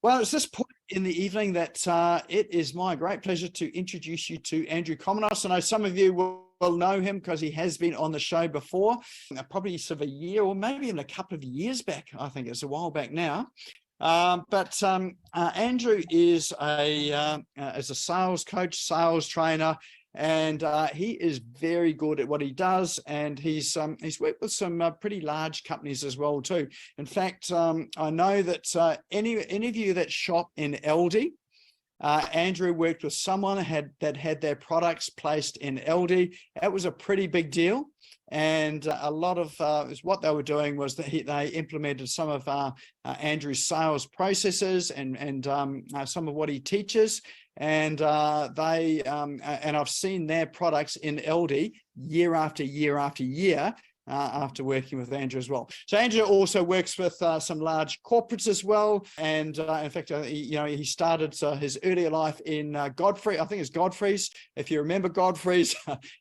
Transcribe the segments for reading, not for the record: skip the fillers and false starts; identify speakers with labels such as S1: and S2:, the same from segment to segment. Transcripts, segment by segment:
S1: Well, it's this point in the evening that it is my great pleasure to introduce you to Andrew Comminos. I know some of you will know him because he has been on the show before, probably sort of a year or maybe even a couple of years back. I think it's a while back now. But Andrew is a sales coach, sales trainer, and he is very good at what he does, and he's worked with some pretty large companies as well too. In fact, I know that any of you that shop in Aldi, Andrew worked with someone that had their products placed in Aldi. That was a pretty big deal. And a lot of what they were doing was that they implemented some of Andrew's sales processes and some of what he teaches. And and I've seen their products in Aldi year after year after year. After working with Andrew as well. So Andrew also works with some large corporates as well. And in fact, he started his earlier life in Godfrey. I think it's Godfrey's. If you remember Godfrey's,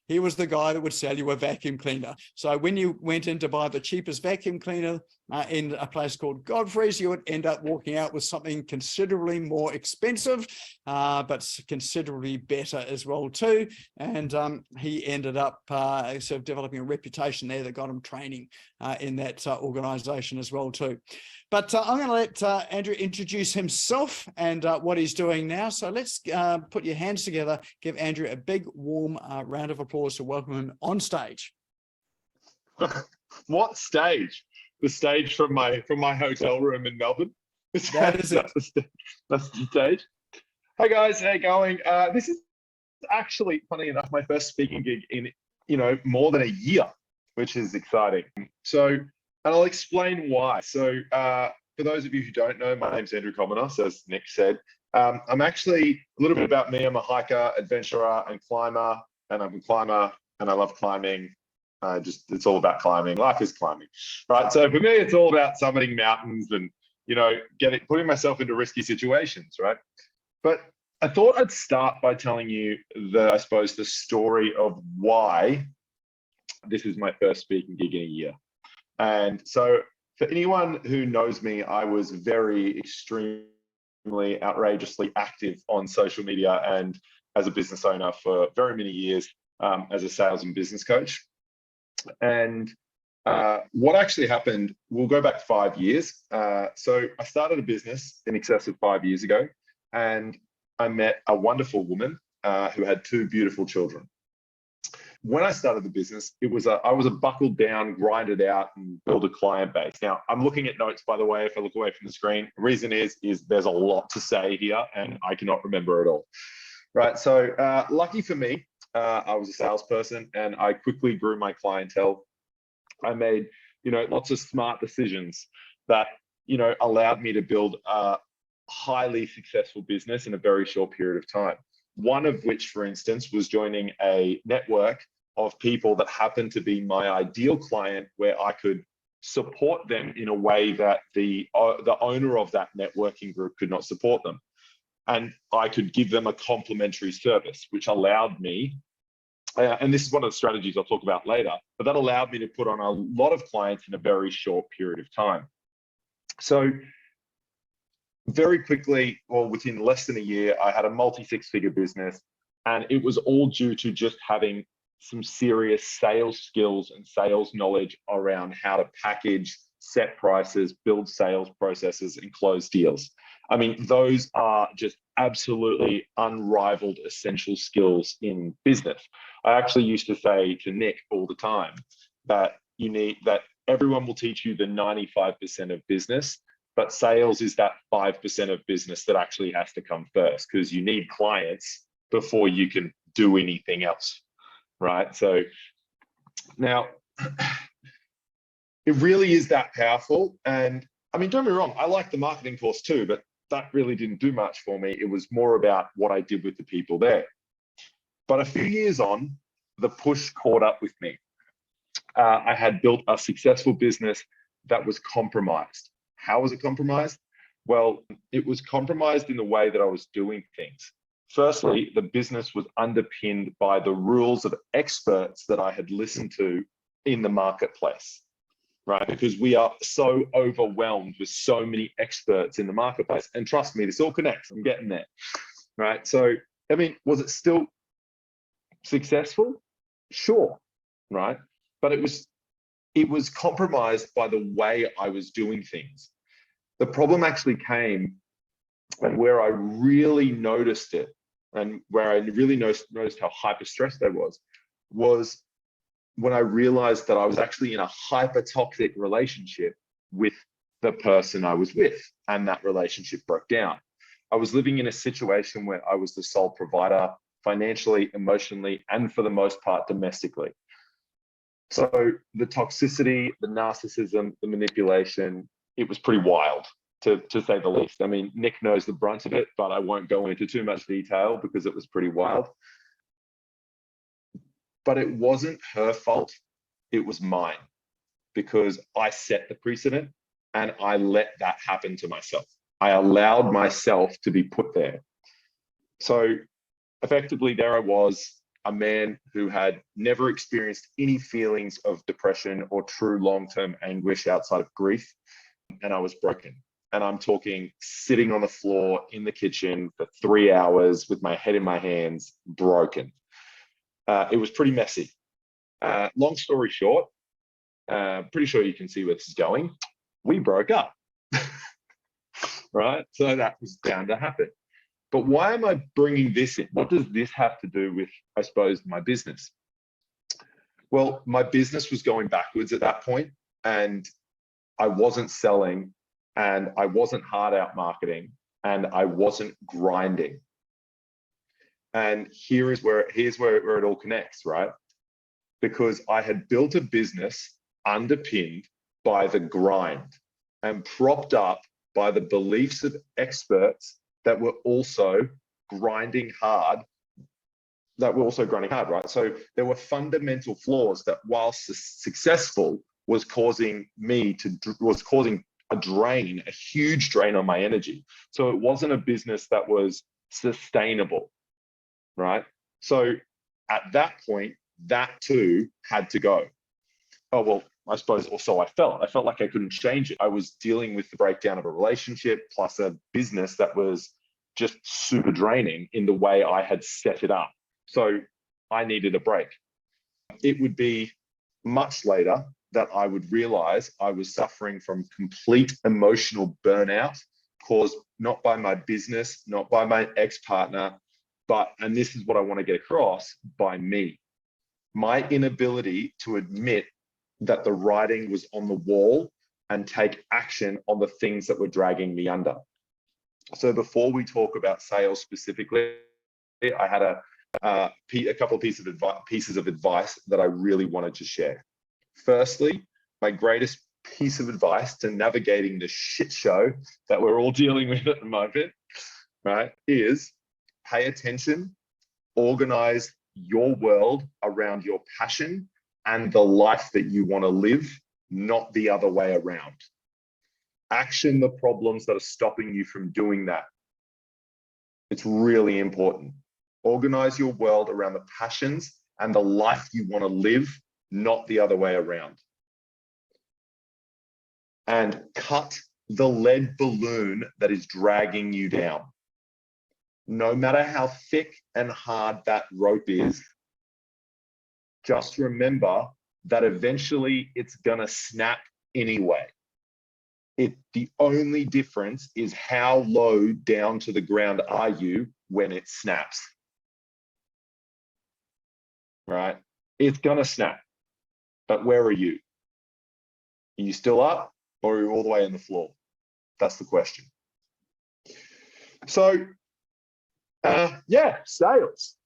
S1: he was the guy that would sell you a vacuum cleaner. So when you went in to buy the cheapest vacuum cleaner in a place called Godfrey's, you would end up walking out with something considerably more expensive, but considerably better as well too. And he ended up sort of developing a reputation there that got him training in that organization as well too. But I'm going to let Andrew introduce himself and what he's doing now. So let's put your hands together, give Andrew a big warm round of applause to welcome him on stage.
S2: What stage? The stage from my hotel room in Melbourne.
S1: That is it.
S2: That's the stage. Hey guys, how you going? This is actually, funny enough, my first speaking gig in more than a year, which is exciting. So, and I'll explain why. So, for those of you who don't know, my name's Andrew Comminos, as Nick said. I'm actually a little bit about me. I'm a hiker, adventurer, and climber, and I'm a climber, and I love climbing. It's all about climbing. Life is climbing, right? So for me, it's all about summiting mountains and, putting myself into risky situations, right? But I thought I'd start by telling you the story of why this is my first speaking gig in a year. And so for anyone who knows me, I was very extremely outrageously active on social media and as a business owner for very many years as a sales and business coach. And what actually happened, we'll go back 5 years. So I started a business in excess of 5 years ago, and I met a wonderful woman who had 2 beautiful children. When I started the business, I was a buckled down, grinded out, and build a client base. Now, I'm looking at notes, by the way, if I look away from the screen. The reason is there's a lot to say here, and I cannot remember it all. Right, so lucky for me, I was a salesperson and I quickly grew my clientele. I made, lots of smart decisions that, allowed me to build a highly successful business in a very short period of time. One of which, for instance, was joining a network of people that happened to be my ideal client, where I could support them in a way that the owner of that networking group could not support them. And I could give them a complimentary service, which allowed me, and this is one of the strategies I'll talk about later, but that allowed me to put on a lot of clients in a very short period of time. So very quickly, or within less than a year, I had a multi-six-figure business, and it was all due to just having some serious sales skills and sales knowledge around how to package, set prices, build sales processes, and close deals. I mean, those are just absolutely unrivaled essential skills in business. I actually used to say to Nick all the time that everyone will teach you the 95% of business, but sales is that 5% of business that actually has to come first, because you need clients before you can do anything else, right? So now it really is that powerful. And I mean, don't be wrong, I like the marketing course too, but that really didn't do much for me. It was more about what I did with the people there. But a few years on, the push caught up with me. I had built a successful business that was compromised. How was it compromised? Well, it was compromised in the way that I was doing things. Firstly, the business was underpinned by the rules of experts that I had listened to in the marketplace. right? Because we are so overwhelmed with so many experts in the marketplace. And trust me, this all connects. I'm getting there, right? So, I mean, was it still successful? Sure, right? But it was compromised by the way I was doing things. The problem actually came, and where I really noticed it, and where I really noticed how hyper stressed I was when I realized that I was actually in a hyper toxic relationship with the person I was with, and that relationship broke down. I was living in a situation where I was the sole provider, financially, emotionally, and for the most part, domestically. So the toxicity, the narcissism, the manipulation, it was pretty wild, to say the least. I mean, Nick knows the brunt of it, but I won't go into too much detail because it was pretty wild. But it wasn't her fault, it was mine, because I set the precedent and I let that happen to myself. I allowed myself to be put there. So effectively, there I was, a man who had never experienced any feelings of depression or true long-term anguish outside of grief, and I was broken. And I'm talking sitting on the floor in the kitchen for 3 hours with my head in my hands, broken. It was pretty messy. Long story short, pretty sure you can see where this is going. We broke up, right? So that was bound to happen. But why am I bringing this in? What does this have to do with, I suppose, my business? Well, my business was going backwards at that point, and I wasn't selling, and I wasn't hard out marketing, and I wasn't grinding. And here's where it all connects, right? Because I had built a business underpinned by the grind and propped up by the beliefs of experts that were also grinding hard, right? So there were fundamental flaws that, while successful, was causing a drain, a huge drain on my energy. So it wasn't a business that was sustainable, right? So at that point, that too had to go. Oh, well, I suppose also I felt like I couldn't change it. I was dealing with the breakdown of a relationship plus a business that was just super draining in the way I had set it up. So I needed a break. It would be much later that I would realize I was suffering from complete emotional burnout caused not by my business, not by my ex-partner, but, and this is what I want to get across, by me. My inability to admit that the writing was on the wall and take action on the things that were dragging me under. So before we talk about sales specifically, I had a couple of pieces of advice that I really wanted to share. Firstly, my greatest piece of advice to navigating the shit show that we're all dealing with at the moment, right, is pay attention, organize your world around your passion and the life that you want to live, not the other way around. Action the problems that are stopping you from doing that. It's really important. Organize your world around the passions and the life you want to live, not the other way around. And cut the lead balloon that is dragging you down. No matter how thick and hard that rope is, just remember that eventually it's gonna snap anyway. The only difference is how low down to the ground are you when it snaps, right? It's gonna snap, but where are you? Are you still up or are you all the way on the floor? That's the question. So, yeah, sales.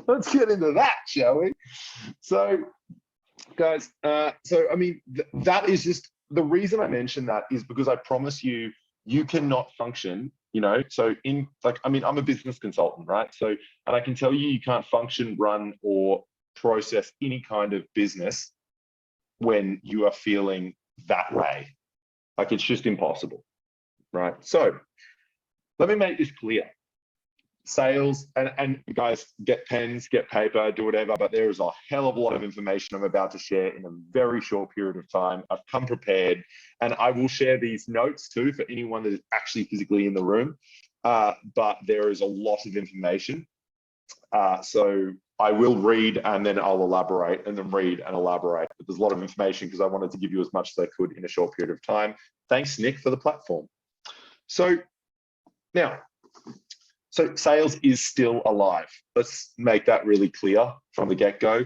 S2: Let's get into that, shall we? So, guys, I mean, that is just, the reason I mention that is because I promise you, you cannot function, you know, so in, like, I mean, I'm a business consultant, right? So, and I can tell you, you can't function, run, or process any kind of business when you are feeling that way. Like, it's just impossible, right? So, let me make this clear. sales, and guys, get pens, get paper, do whatever, but there is a hell of a lot of information I'm about to share in a very short period of time. I've come prepared, and I will share these notes too for anyone that is actually physically in the room. But there is a lot of information. So I will read and then I'll elaborate, and then read and elaborate. But there's a lot of information because I wanted to give you as much as I could in a short period of time. Thanks, Nick, for the platform. So now, sales is still alive. Let's make that really clear from the get-go.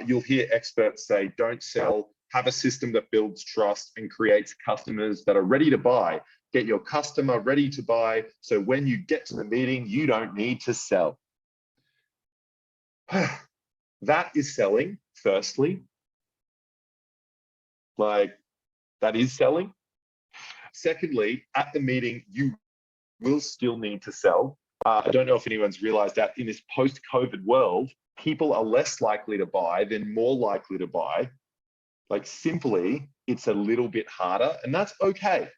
S2: You'll hear experts say, don't sell, have a system that builds trust and creates customers that are ready to buy. Get your customer ready to buy, so when you get to the meeting, you don't need to sell. That is selling, firstly. Like, that is selling. Secondly, at the meeting, you will still need to sell. I don't know if anyone's realized that in this post-COVID world, people are less likely to buy than more likely to buy. Like, simply, it's a little bit harder, and that's okay,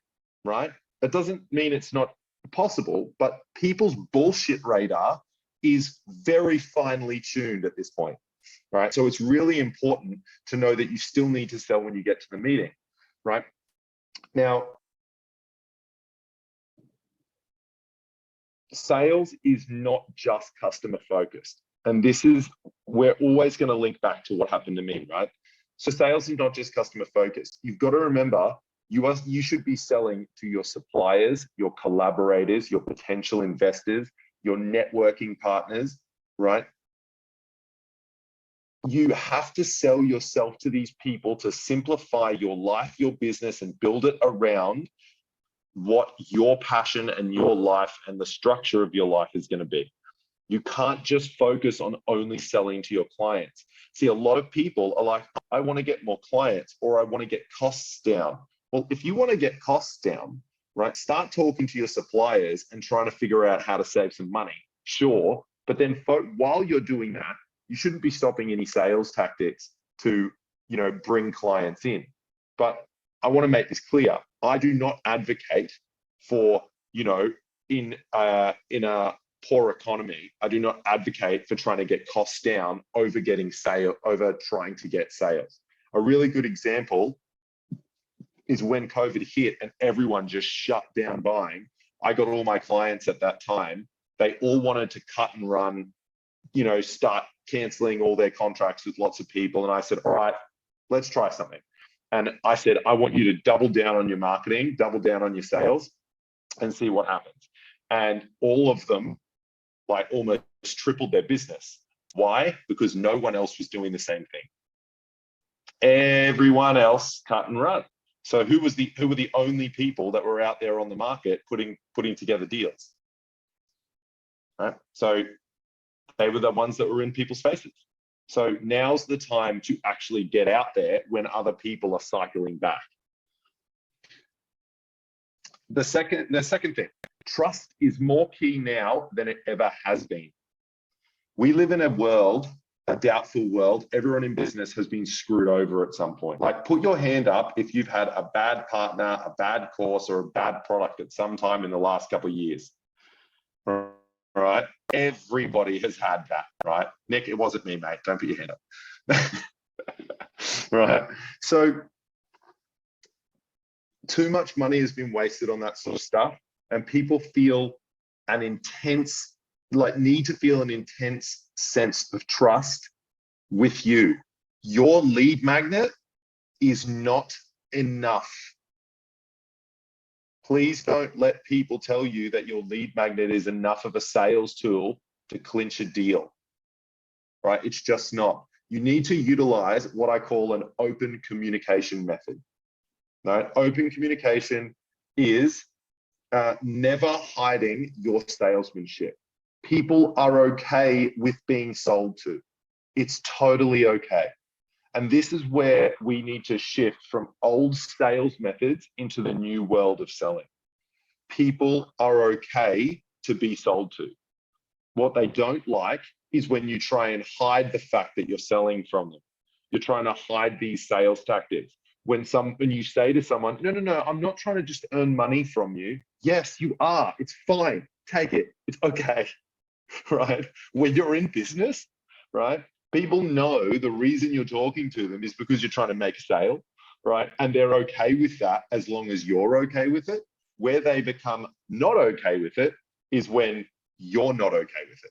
S2: right? That doesn't mean it's not possible, but people's bullshit radar is very finely tuned at this point, right? So it's really important to know that you still need to sell when you get to the meeting, right? Now, sales is not just customer focused. And this is, we're always going to link back to what happened to me, right? So sales is not just customer focused. You've got to remember, you should be selling to your suppliers, your collaborators, your potential investors, your networking partners, right? You have to sell yourself to these people to simplify your life, your business, and build it around what your passion and your life and the structure of your life is going to be. You can't just focus on only selling to your clients. See, a lot of people are like, I want to get more clients, or I want to get costs down. Well, if you want to get costs down, right, start talking to your suppliers and trying to figure out how to save some money. Sure, but then while you're doing that, you shouldn't be stopping any sales tactics to, bring clients in. But I want to make this clear. I do not advocate for, in a poor economy, I do not advocate for trying to get costs down over trying to get sales. A really good example is when COVID hit and everyone just shut down buying. I got all my clients at that time. They all wanted to cut and run, start canceling all their contracts with lots of people. And I said, all right, let's try something. And I said, I want you to double down on your marketing, double down on your sales, and see what happens. And all of them, like, almost tripled their business. Why? Because no one else was doing the same thing. Everyone else cut and run. So who were the only people that were out there on the market putting together deals? Right? So they were the ones that were in people's faces. So now's the time to actually get out there when other people are cycling back. The second thing, trust is more key now than it ever has been. We live in a doubtful world. Everyone in business has been screwed over at some point. Like, put your hand up if you've had a bad partner, a bad course, or a bad product at some time in the last couple of years. Right? Everybody has had that, right? Nick, it wasn't me, mate. Don't put your hand up. Right. So too much money has been wasted on that sort of stuff, and people feel need to feel an intense sense of trust with you. Your lead magnet is not enough. Please don't let people tell you that your lead magnet is enough of a sales tool to clinch a deal, right? It's just not. You need to utilize what I call an open communication method. Right? Open communication is never hiding your salesmanship. People are okay with being sold to. It's totally okay. And this is where we need to shift from old sales methods into the new world of selling. People are okay to be sold to. What they don't like is when you try and hide the fact that you're selling from them. You're trying to hide these sales tactics. When you say to someone, no, I'm not trying to just earn money from you. Yes, you are. It's fine. Take it. It's okay. right? When you're in business, right? People know the reason you're talking to them is because you're trying to make a sale, right? And they're okay with that as long as you're okay with it. Where they become not okay with it is when you're not okay with it.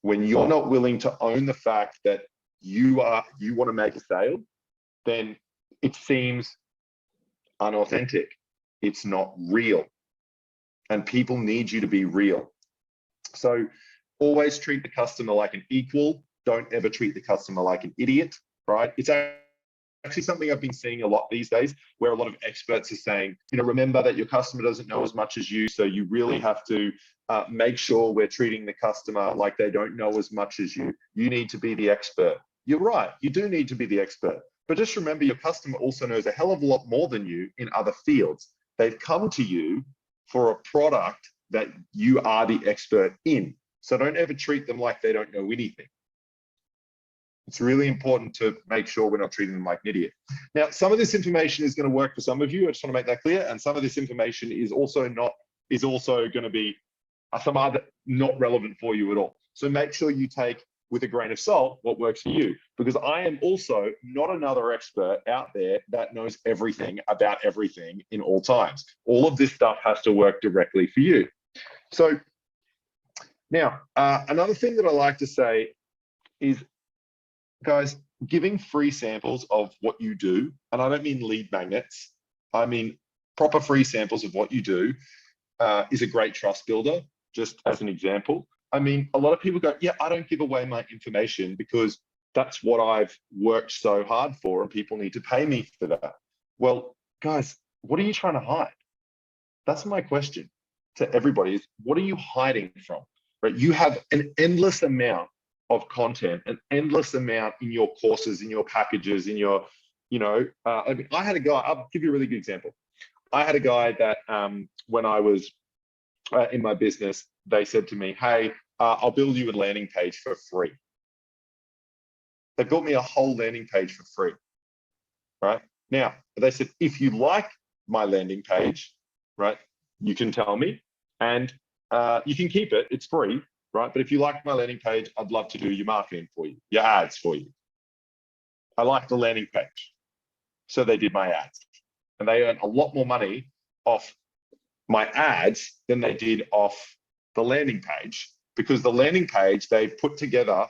S2: When you're not willing to own the fact that you want to make a sale, then it seems unauthentic. It's not real. And people need you to be real. So always treat the customer like an equal. Don't ever treat the customer like an idiot, right? It's actually something I've been seeing a lot these days, where a lot of experts are saying, remember that your customer doesn't know as much as you, so you really have to make sure we're treating the customer like they don't know as much as you. You need to be the expert. You're right, you do need to be the expert. But just remember, your customer also knows a hell of a lot more than you in other fields. They've come to you for a product that you are the expert in. So don't ever treat them like they don't know anything. It's really important to make sure we're not treating them like an idiot. Now, some of this information is going to work for some of you. I just want to make that clear. And some of this information is also going to be some other not relevant for you at all. So make sure you take with a grain of salt what works for you, because I am also not another expert out there that knows everything about everything in all times. All of this stuff has to work directly for you. So now, another thing that I like to say is, guys, giving free samples of what you do, and I don't mean lead magnets, I mean proper free samples of what you do, is a great trust builder, just as an example. I mean, a lot of people go, yeah, I don't give away my information because that's what I've worked so hard for and people need to pay me for that. Well, guys, what are you trying to hide? That's my question to everybody, is what are you hiding from? Right? You have an endless amount of content, an endless amount in your courses, in your packages, in your, I mean, I had a guy, I'll give you a really good example. I had a guy that when I was in my business, they said to me, hey, I'll build you a landing page for free. They built me a whole landing page for free, right? Now, they said, if you like my landing page, right, you can tell me and you can keep it, it's free, right? But if you like my landing page, I'd love to do your marketing for you, your ads for you. I like the landing page. So they did my ads, and they earned a lot more money off my ads than they did off the landing page, because the landing page they put together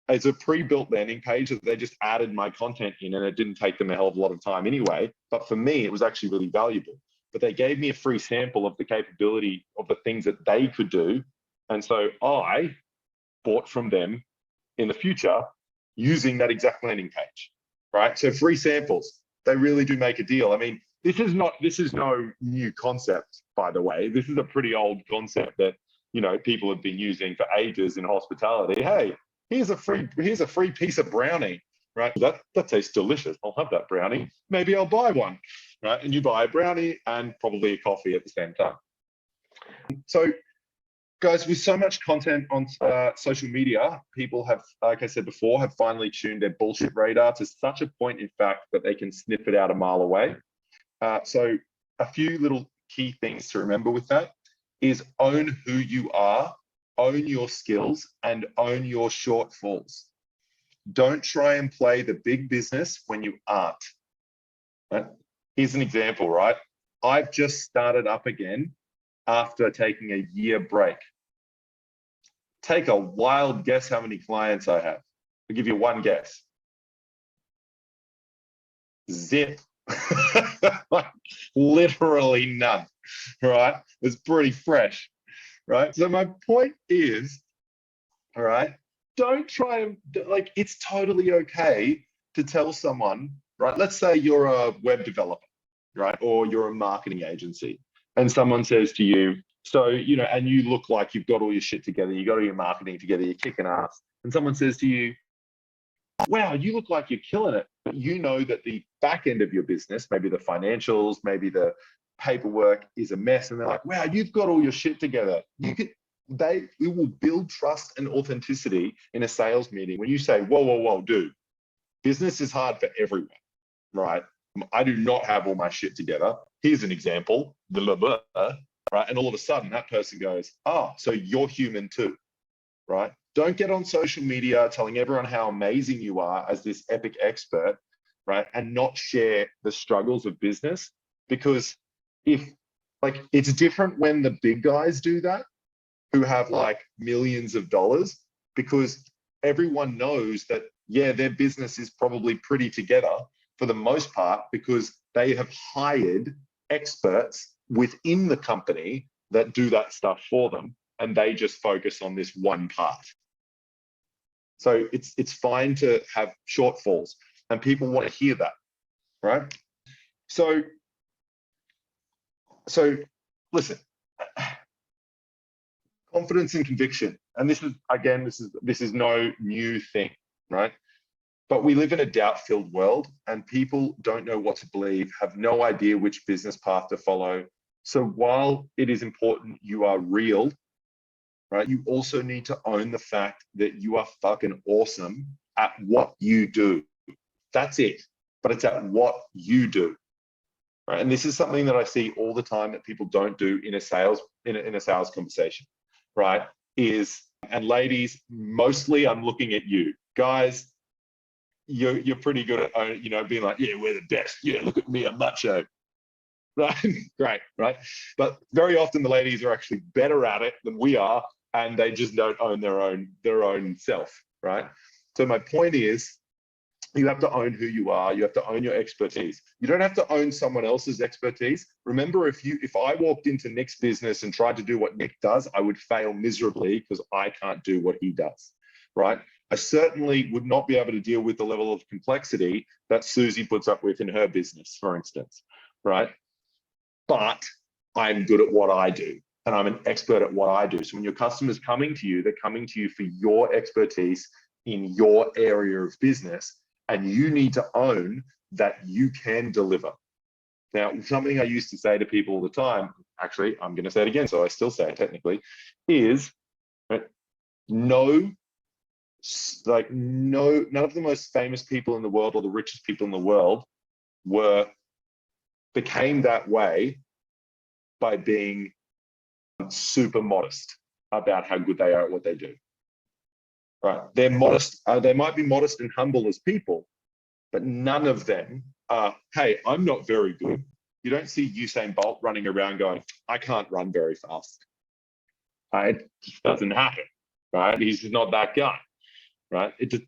S2: as a pre-built landing page that they just added my content in, and it didn't take them a hell of a lot of time anyway. But for me, it was actually really valuable. But they gave me a free sample of the capability of the things that they could do. And so I bought from them in the future using that exact landing page, right? So free samples, they really do make a deal. I mean, this is no new concept, by the way. This is a pretty old concept that, people have been using for ages in hospitality. Hey, here's a free piece of brownie, right? That tastes delicious. I'll have that brownie. Maybe I'll buy one, right? And you buy a brownie and probably a coffee at the same time. So, guys, with so much content on social media, people have, like I said before, have finally tuned their bullshit radar to such a point, in fact, that they can sniff it out a mile away. So a few little key things to remember with that is own who you are, own your skills, and own your shortfalls. Don't try and play the big business when you aren't. Right? Here's an example, right? I've just started up again after taking a year break. Take a wild guess how many clients I have. I'll give you one guess. Zip. Like, literally none, right? It's pretty fresh, right? So my point is, all right, don't try and, like, it's totally okay to tell someone, right? Let's say you're a web developer, right? Or you're a marketing agency, and someone says to you, so, and you look like you've got all your shit together, you got all your marketing together, you're kicking ass, and someone says to you, wow, you look like you're killing it. But you know that the back end of your business, maybe the financials, maybe the paperwork is a mess. And they're like, wow, you've got all your shit together. It will build trust and authenticity in a sales meeting when you say, whoa, dude, business is hard for everyone, right? I do not have all my shit together. Here's an example, right? And all of a sudden that person goes, oh, so you're human too. right? Don't get on social media telling everyone how amazing you are as this epic expert, right? And not share the struggles of business, because it's different when the big guys do that, who have like millions of dollars, because everyone knows that, yeah, their business is probably pretty together for the most part, because they have hired experts within the company that do that stuff for them, and they just focus on this one part. So it's fine to have shortfalls, and people want to hear that, right? So listen, confidence and conviction, and this is no new thing, right? But we live in a doubt-filled world, and people don't know what to believe, have no idea which business path to follow. So while it is important you are real, right, you also need to own the fact that you are fucking awesome at what you do. That's it. But it's at what you do. Right? And this is something that I see all the time that people don't do in a sales conversation, right? And ladies, mostly I'm looking at you. Guys, you're pretty good at being like, yeah, we're the best. Yeah, look at me, I'm macho. Right? Great, right? But very often the ladies are actually better at it than we are, and they just don't own their own self, right? So my point is, you have to own who you are. You have to own your expertise. You don't have to own someone else's expertise. Remember, if I walked into Nick's business and tried to do what Nick does, I would fail miserably because I can't do what he does, right? I certainly would not be able to deal with the level of complexity that Susie puts up with in her business, for instance, right? But I'm good at what I do, and I'm an expert at what I do. So when your customer's coming to you, they're coming to you for your expertise in your area of business, and you need to own that you can deliver. Now, something I used to say to people all the time, actually, I'm going to say it again, so I still say it technically, is none of the most famous people in the world or the richest people in the world became that way by being super modest about how good they are at what they do. Right? They're modest. They might be modest and humble as people, but none of them are, hey, I'm not very good. You don't see Usain Bolt running around going, I can't run very fast. It just doesn't happen, right? He's just not that guy, right? It just,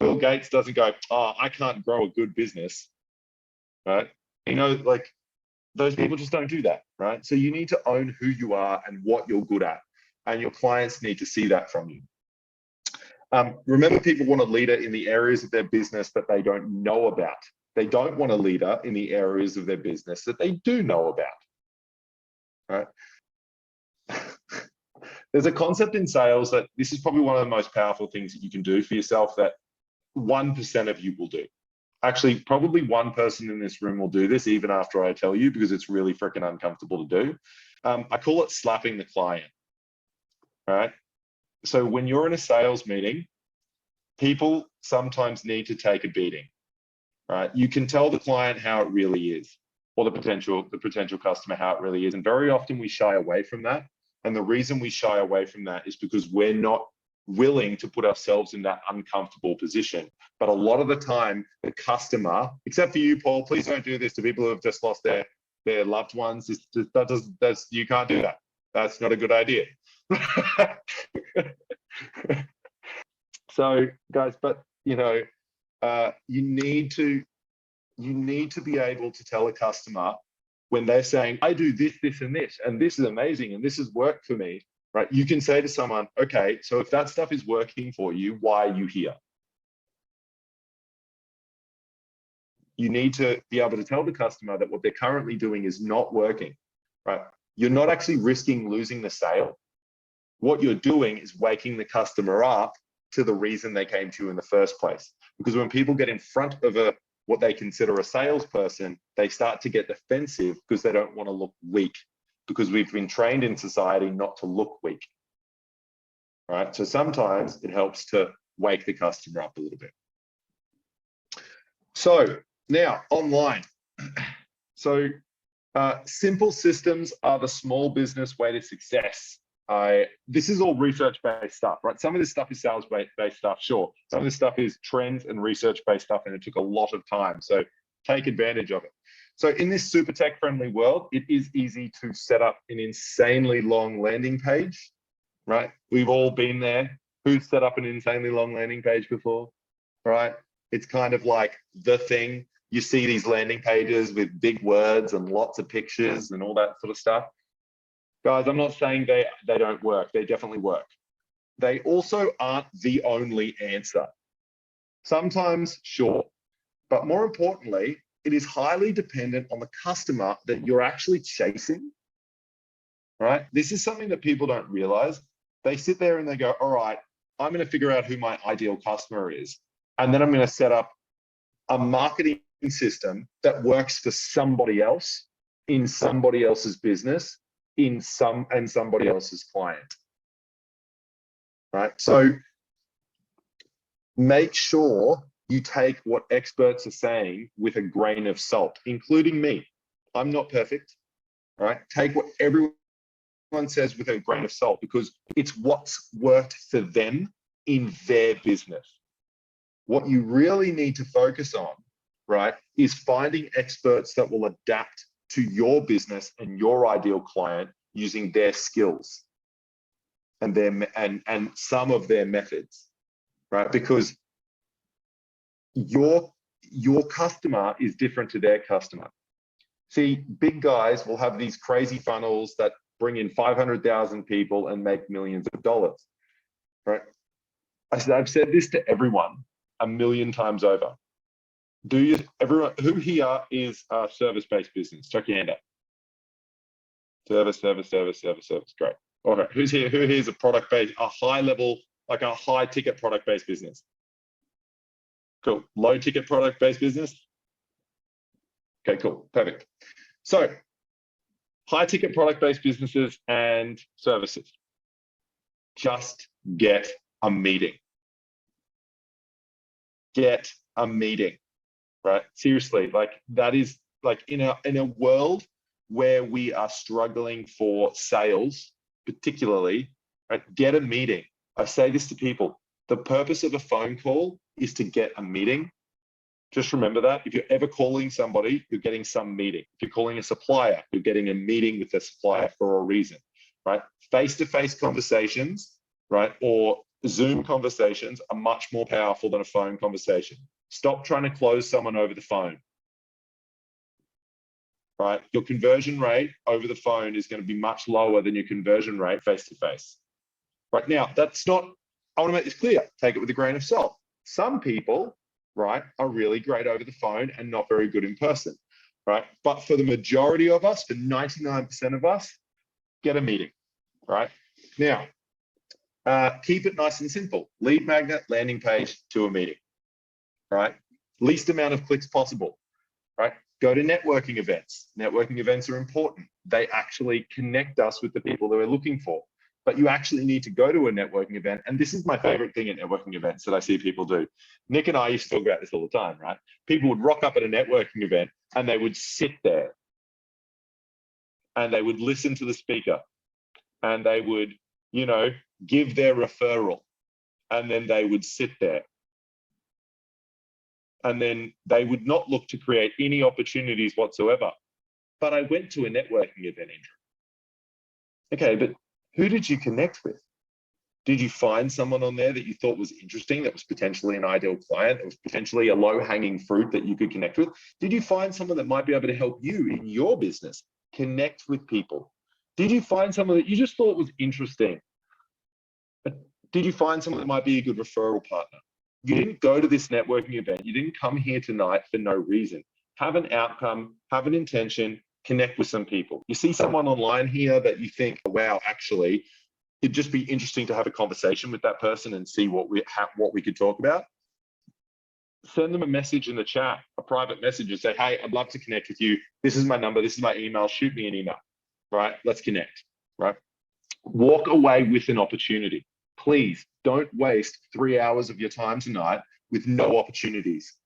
S2: Bill Gates doesn't go, oh, I can't grow a good business, right? Those people just don't do that, right? So you need to own who you are and what you're good at, and your clients need to see that from you. Remember, people want a leader in the areas of their business that they don't know about. They don't want a leader in the areas of their business that they do know about, right? There's a concept in sales that this is probably one of the most powerful things that you can do for yourself that 1% of you will do. Actually, probably one person in this room will do this even after I tell you, because it's really freaking uncomfortable to do. I call it slapping the client, right? So when you're in a sales meeting, people sometimes need to take a beating, right? You can tell the client how it really is, or the potential customer how it really is. And very often we shy away from that. And the reason we shy away from that is because we're not willing to put ourselves in that uncomfortable position. But a lot of the time, the customer, except for you, Paul, please don't do this to people who have just lost their loved ones. You can't do that. That's not a good idea. So, guys, but you need to be able to tell a customer when they're saying, I do this, this, and this is amazing, and this has worked for me, right? You can say to someone, okay, so if that stuff is working for you, why are you here? You need to be able to tell the customer that what they're currently doing is not working, right? You're not actually risking losing the sale. What you're doing is waking the customer up to the reason they came to you in the first place. Because when people get in front of what they consider a salesperson, they start to get defensive because they don't want to look weak, because we've been trained in society not to look weak, right? So sometimes it helps to wake the customer up a little bit. So now online. So simple systems are the small business way to success. This is all research-based stuff, right? Some of this stuff is sales-based stuff, sure. Some of this stuff is trends and research-based stuff, and it took a lot of time. So take advantage of it. So in this super tech-friendly world, it is easy to set up an insanely long landing page, right? We've all been there. Who's set up an insanely long landing page before, right? It's kind of like the thing. You see these landing pages with big words and lots of pictures and all that sort of stuff. Guys, I'm not saying they don't work. They definitely work. They also aren't the only answer. Sometimes, sure. But more importantly, it is highly dependent on the customer that you're actually chasing, right? This is something that people don't realize. They sit there and they go, all right, I'm going to figure out who my ideal customer is. And then I'm going to set up a marketing system that works for somebody else in somebody else's business and somebody else's client, right? So make sure you take what experts are saying with a grain of salt, including me. I'm not perfect, right? Take what everyone says with a grain of salt, because it's what's worked for them in their business. What you really need to focus on, right, is finding experts that will adapt to your business and your ideal client using their skills and and some of their methods, right? Because your customer is different to their customer. See, big guys will have these crazy funnels that bring in 500,000 people and make millions of dollars, right? I've said this to everyone a million times over. Everyone who here is a service-based business? Chuck your hand up. Service. Great. Okay, who here is a product-based, a high level, like a high ticket product-based business? Cool. Low ticket product-based business? Okay, cool. Perfect. So high ticket product-based businesses and services. Just get a meeting. Get a meeting, right? Seriously, like that is like in a world where we are struggling for sales, particularly, right? Get a meeting. I say this to people. The purpose of a phone call is to get a meeting. Just remember that. If you're ever calling somebody, you're getting some meeting. If you're calling a supplier, you're getting a meeting with the supplier for a reason, right? Face-to-face conversations, right, or Zoom conversations are much more powerful than a phone conversation. Stop trying to close someone over the phone, right? Your conversion rate over the phone is going to be much lower than your conversion rate face-to-face. Right now, that's not, I want to make this clear. Take it with a grain of salt. Some people, right, are really great over the phone and not very good in person, right? But for the majority of us, for 99% of us, get a meeting, right? Now, keep it nice and simple. Lead magnet, landing page to a meeting, right? Least amount of clicks possible, right? Go to networking events. Networking events are important. They actually connect us with the people that we're looking for. But you actually need to go to a networking event. And this is my favorite thing at networking events that I see people do. Nick and I used to talk about this all the time, right? People would rock up at a networking event and they would sit there and they would listen to the speaker and they would, you know, give their referral, and then they would sit there. And then they would not look to create any opportunities whatsoever. But I went to a networking event, Andrew. Okay, but who did you connect with? Did you find someone on there that you thought was interesting, that was potentially an ideal client, that was potentially a low-hanging fruit that you could connect with? Did you find someone that might be able to help you in your business? Connect with people. Did you find someone that you just thought was interesting? Did you find someone that might be a good referral partner? You didn't go to this networking event. You didn't come here tonight for no reason. Have an outcome, have an intention, connect with some people. You see someone online here that you think, wow, actually, it'd just be interesting to have a conversation with that person and see what we could talk about. Send them a message in the chat, a private message, and say, hey, I'd love to connect with you. This is my number. This is my email. Shoot me an email, right? Let's connect, right? Walk away with an opportunity. Please don't waste 3 hours of your time tonight with no opportunities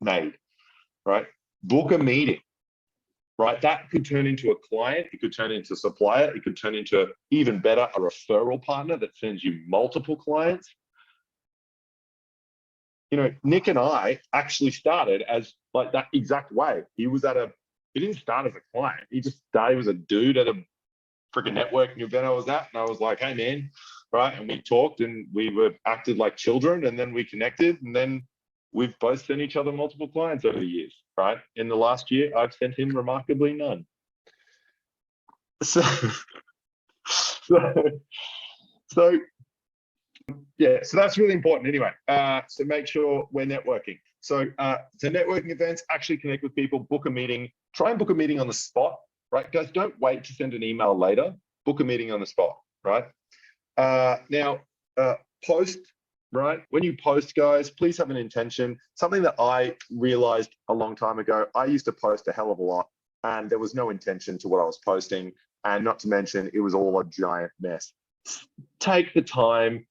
S2: made, right? Book a meeting. right? That could turn into a client. It could turn into a supplier. It could turn into, even better, a referral partner that sends you multiple clients. You know, Nick and I actually started as like that exact way. He didn't start as a client. He was a dude at a freaking networking event I was at. And I was like, hey man, right? And we talked and acted like children, and then we connected, and then we've both sent each other multiple clients over the years, right? In the last year, I've sent him remarkably none. So yeah, so that's really important anyway. So make sure we're networking. So networking events, actually connect with people, book a meeting, try and book a meeting on the spot, right? Guys, don't wait to send an email later, book a meeting on the spot, right? Now, post, right? When you post, guys, please have an intention. Something that I realized a long time ago, I used to post a hell of a lot, and there was no intention to what I was posting. And not to mention, it was all a giant mess. Take the time,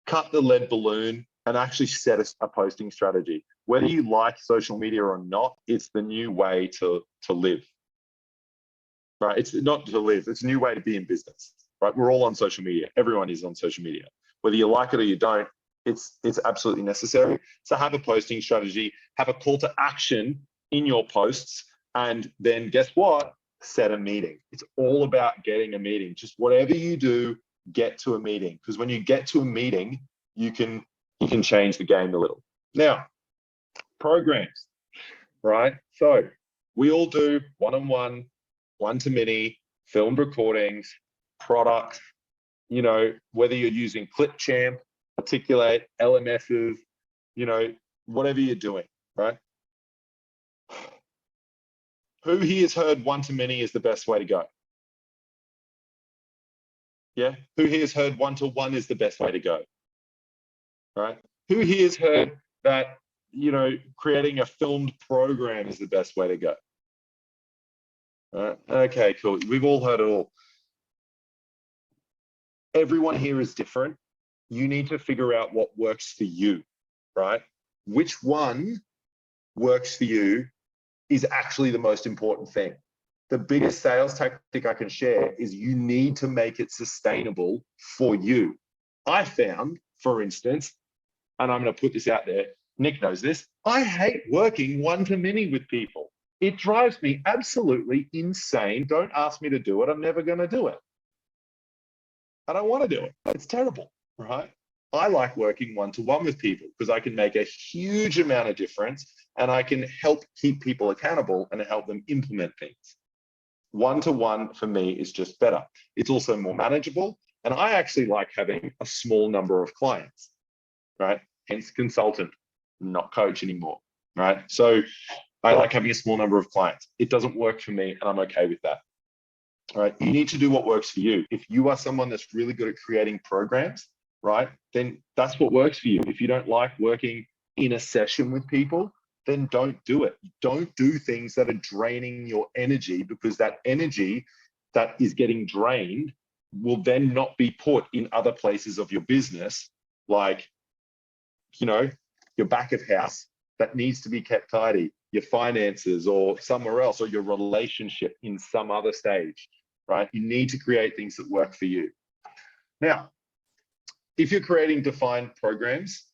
S2: cut the lead balloon, and actually set a posting strategy. Whether you like social media or not, it's the new way to live, right? It's not to live, it's a new way to be in business, right? We're all on social media. Everyone is on social media. Whether you like it or you don't, it's absolutely necessary. So have a posting strategy, have a call to action in your posts, and then guess what? Set a meeting. It's all about getting a meeting. Just whatever you do, get to a meeting, because when you get to a meeting, you can change the game a little. Now, programs, right? So we all do one-on-one, one-to-many, filmed recordings, products, you know, whether you're using Clipchamp, Articulate, LMSs, you know, whatever you're doing, right? Who here has heard one-to-many is the best way to go? Yeah, who here has heard one-to-one is the best way to go? Right? Who here has heard that, you know, creating a filmed program is the best way to go? Right? Okay, cool. We've all heard it all. Everyone here is different. You need to figure out what works for you, right? Which one works for you is actually the most important thing. The biggest sales tactic I can share is you need to make it sustainable for you. I found, for instance, and I'm going to put this out there, Nick knows this, I hate working one-to-many with people. It drives me absolutely insane. Don't ask me to do it. I'm never going to do it. I don't want to do it. It's terrible, right? I like working one-to-one with people because I can make a huge amount of difference, and I can help keep people accountable and help them implement things. One-to-one for me is just better. It's also more manageable, and I actually like having a small number of clients, right? Hence consultant, not coach anymore, right? So I like having a small number of clients. It doesn't work for me, and I'm okay with that. All right, you need to do what works for you. If you are someone that's really good at creating programs, right, then that's what works for you. If you don't like working in a session with people, then don't do it. Don't do things that are draining your energy, because that energy that is getting drained will then not be put in other places of your business, like, you know, your back of house that needs to be kept tidy, your finances, or somewhere else, or your relationship in some other stage, right? You need to create things that work for you. Now, if you're creating defined programs,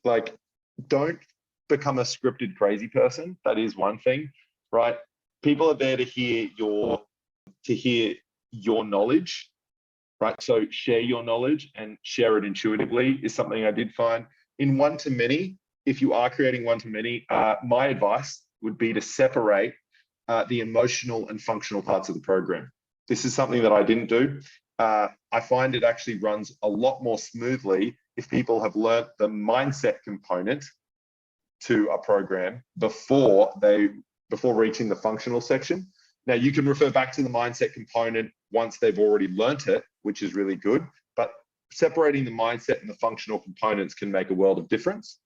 S2: like, don't become a scripted crazy person. That is one thing, right? People are there to hear your knowledge, right? So share your knowledge and share it intuitively is something I did find. In one-to-many, if you are creating one-to-many, my advice would be to separate the emotional and functional parts of the program. This is something that I didn't do. I find it actually runs a lot more smoothly if people have learned the mindset component to a program before reaching the functional section. Now, you can refer back to the mindset component once they've already learnt it, which is really good, but separating the mindset and the functional components can make a world of difference.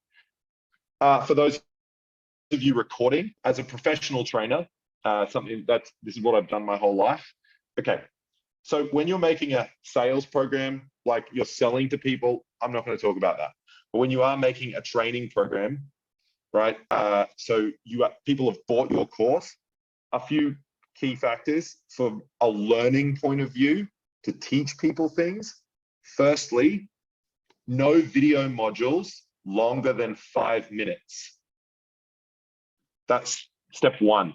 S2: For those of you recording, as a professional trainer, this is what I've done my whole life. Okay, so when you're making a sales program, like you're selling to people, I'm not going to talk about that. But when you are making a training program, right? So people have bought your course. A few key factors from a learning point of view to teach people things. Firstly, no video modules longer than 5 minutes. That's step one.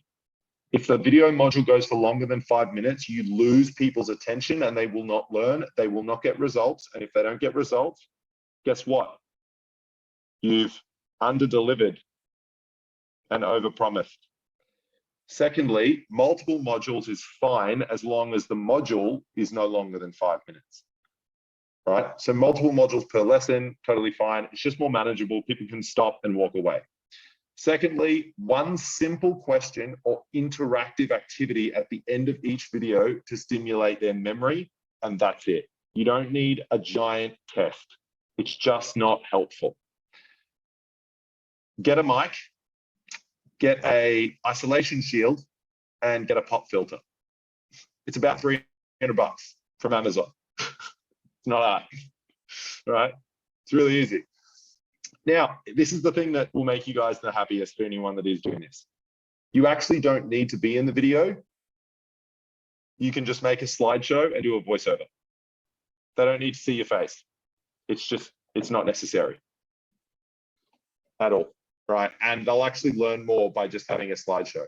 S2: If the video module goes for longer than 5 minutes, you lose people's attention and they will not learn, they will not get results. And if they don't get results, guess what? You've under-delivered and over-promised. Secondly, multiple modules is fine as long as the module is no longer than 5 minutes, right? So multiple modules per lesson, totally fine. It's just more manageable. People can stop and walk away. Secondly, one simple question or interactive activity at the end of each video to stimulate their memory, and that's it. You don't need a giant test. It's just not helpful. Get a mic, get a isolation shield, and get a pop filter. It's about $300 from Amazon. It's not hard, right? It's really easy. Now, this is the thing that will make you guys the happiest for anyone that is doing this. You actually don't need to be in the video. You can just make a slideshow and do a voiceover. They don't need to see your face. It's not necessary at all, right? And they'll actually learn more by just having a slideshow.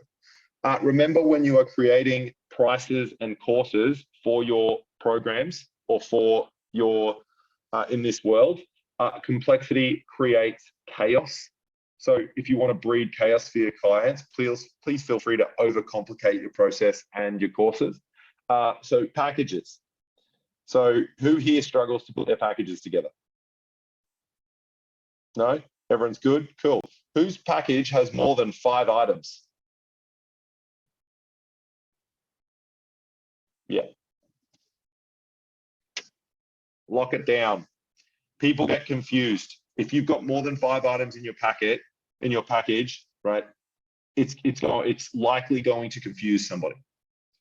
S2: Remember, when you are creating prices and courses for your programs or for your, in this world, complexity creates chaos. So if you want to breed chaos for your clients, please feel free to overcomplicate your process and your courses. So packages. So who here struggles to put their packages together? No? Everyone's good? Cool. Whose package has more than 5 items? Yeah. Lock it down. People get confused. If you've got more than 5 items in your package, right? It's likely going to confuse somebody,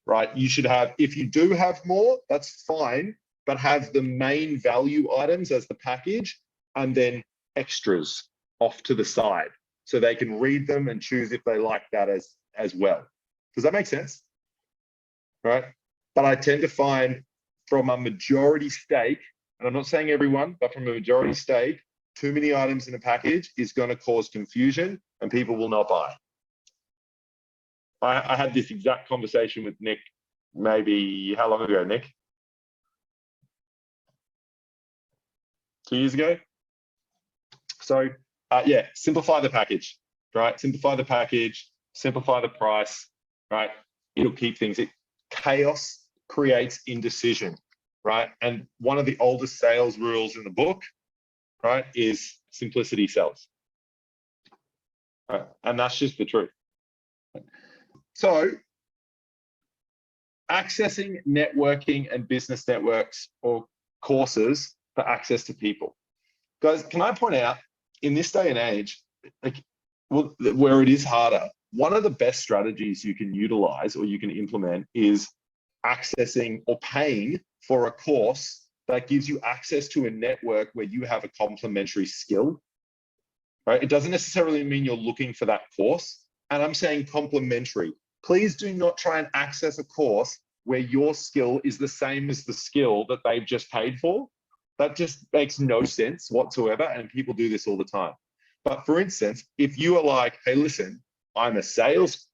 S2: right? You should have, if you do have more, that's fine, but have the main value items as the package and then extras off to the side so they can read them and choose if they like that as well. Does that make sense? Right? But I tend to find from a majority stake, and I'm not saying everyone, but from a majority stake, too many items in a package is going to cause confusion and people will not buy. I had this exact conversation with Nick, maybe, how long ago, Nick? 2 years ago? So yeah, simplify the package, right? Simplify the package, simplify the price, right? It'll keep things, chaos creates indecision, right? And one of the oldest sales rules in the book, right, is simplicity sells. Right? And that's just the truth. So accessing networking and business networks or courses for access to people. Guys, can I point out, in this day and age, where it is harder, one of the best strategies you can utilize or you can implement is accessing or paying for a course that gives you access to a network where you have a complementary skill, right? It doesn't necessarily mean you're looking for that course. And I'm saying complementary. Please do not try and access a course where your skill is the same as the skill that they've just paid for. That just makes no sense whatsoever. And people do this all the time. But for instance, if you are like, hey, listen, I'm a sales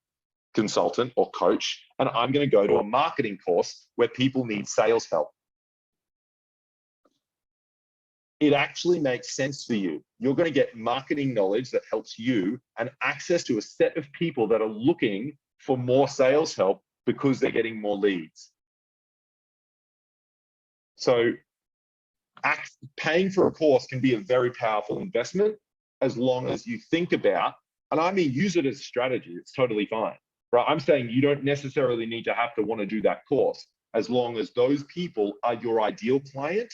S2: consultant or coach, and I'm going to go to a marketing course where people need sales help. It actually makes sense for you. You're going to get marketing knowledge that helps you and access to a set of people that are looking for more sales help because they're getting more leads. So paying for a course can be a very powerful investment as long as you think about, and I mean, use it as a strategy. It's totally fine, right? I'm saying you don't necessarily need to have to want to do that course as long as those people are your ideal client,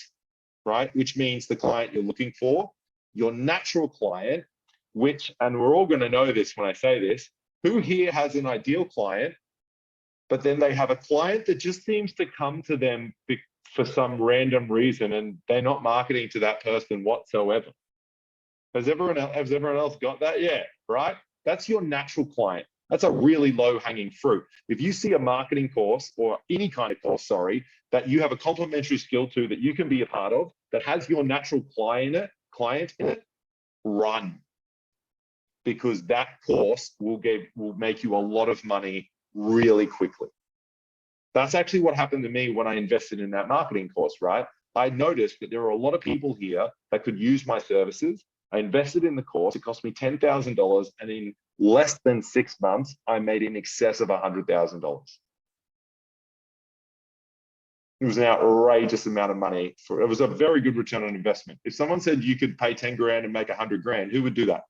S2: right? Which means the client you're looking for, your natural client, which, and we're all going to know this when I say this, who here has an ideal client, but then they have a client that just seems to come to them for some random reason and they're not marketing to that person whatsoever. Has everyone else got that? Yeah, right? That's your natural client. That's a really low hanging fruit. If you see a marketing course or any kind of course, sorry, that you have a complementary skill to that you can be a part of, that has your natural client in it, run. Because that course will make you a lot of money really quickly. That's actually what happened to me when I invested in that marketing course, right? I noticed that there were a lot of people here that could use my services. I invested in the course. It cost me $10,000, and in less than 6 months, I made in excess of $100,000. It was an outrageous amount of money. It was a very good return on investment. If someone said you could pay 10 grand and make 100 grand, who would do that?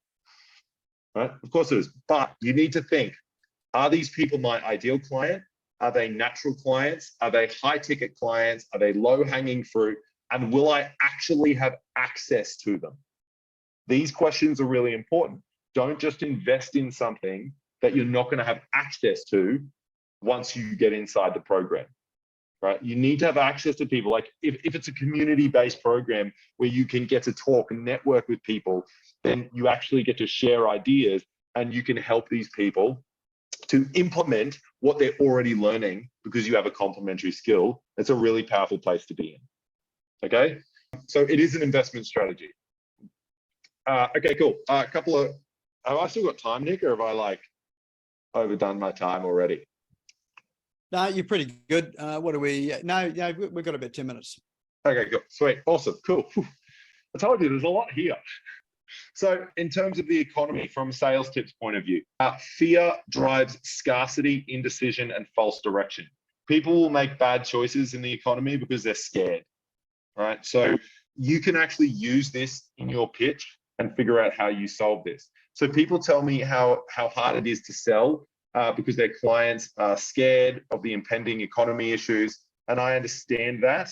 S2: Right? Of course it is. But you need to think, are these people my ideal client? Are they natural clients? Are they high ticket clients? Are they low hanging fruit? And will I actually have access to them? These questions are really important. Don't just invest in something that you're not going to have access to once you get inside the program, right? You need to have access to people. Like if it's a community-based program where you can get to talk and network with people, then you actually get to share ideas and you can help these people to implement what they're already learning because you have a complementary skill. It's a really powerful place to be in, okay? So it is an investment strategy. Okay, cool. Have I still got time, Nick, or have I like overdone my time already?
S1: No, you're pretty good. What are we? No, we've got about 10 minutes.
S2: Okay, good. Sweet. Awesome. Cool. Whew. I told you there's a lot here. So in terms of the economy from a sales tips point of view, fear drives scarcity, indecision, and false direction. People will make bad choices in the economy because they're scared, right? So you can actually use this in your pitch and figure out how you solve this. So people tell me how hard it is to sell because their clients are scared of the impending economy issues. And I understand that,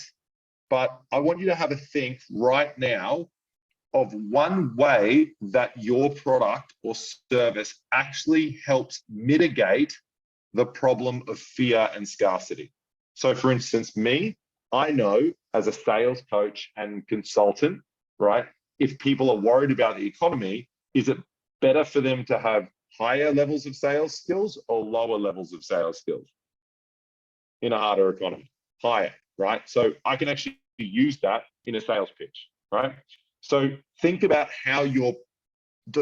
S2: but I want you to have a think right now of one way that your product or service actually helps mitigate the problem of fear and scarcity. So for instance, I know as a sales coach and consultant, right? If people are worried about the economy, is it better for them to have higher levels of sales skills or lower levels of sales skills in a harder economy? Higher, right? So I can actually use that in a sales pitch, right? So think about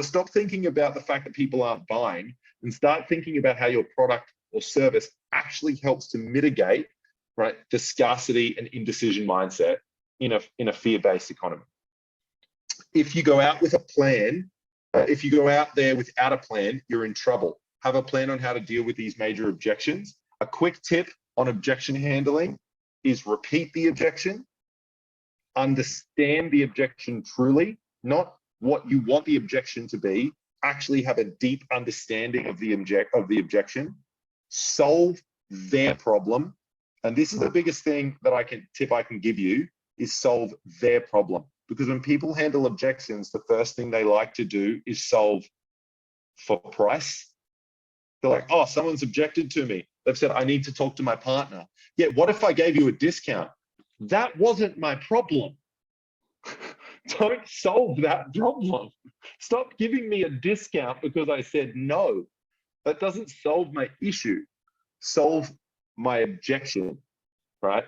S2: stop thinking about the fact that people aren't buying and start thinking about how your product or service actually helps to mitigate, right, the scarcity and indecision mindset in a fear-based economy. If you go out with a plan, if you go out there without a plan, you're in trouble. Have a plan on how to deal with these major objections. A quick tip on objection handling is repeat the objection, understand the objection truly, not what you want the objection to be, actually have a deep understanding of the objection, solve their problem. And this is the biggest thing that I can give you is solve their problem. Because when people handle objections, the first thing they like to do is solve for price. They're like, oh, someone's objected to me. They've said, I need to talk to my partner. Yeah, what if I gave you a discount? That wasn't my problem. Don't solve that problem. Stop giving me a discount because I said no. That doesn't solve my issue. Solve my objection, right?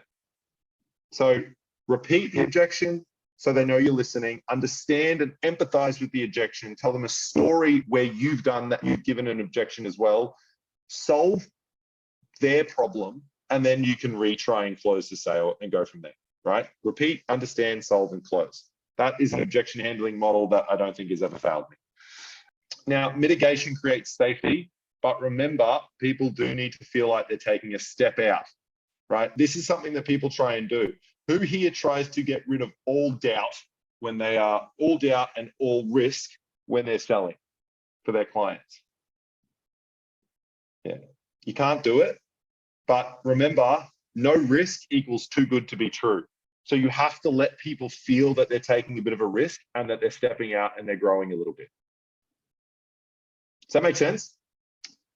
S2: So repeat the objection so they know you're listening. Understand and empathize with the objection. Tell them a story where you've done that, you've given an objection as well. Solve their problem, and then you can retry and close the sale and go from there, right? Repeat, understand, solve, and close. That is an objection handling model that I don't think has ever failed me. Now, mitigation creates safety, but remember, people do need to feel like they're taking a step out, right? This is something that people try and do. Who here tries to get rid of all doubt when they are all doubt and all risk when they're selling for their clients? Yeah, you can't do it. But remember, no risk equals too good to be true. So you have to let people feel that they're taking a bit of a risk and that they're stepping out and they're growing a little bit. Does that make sense?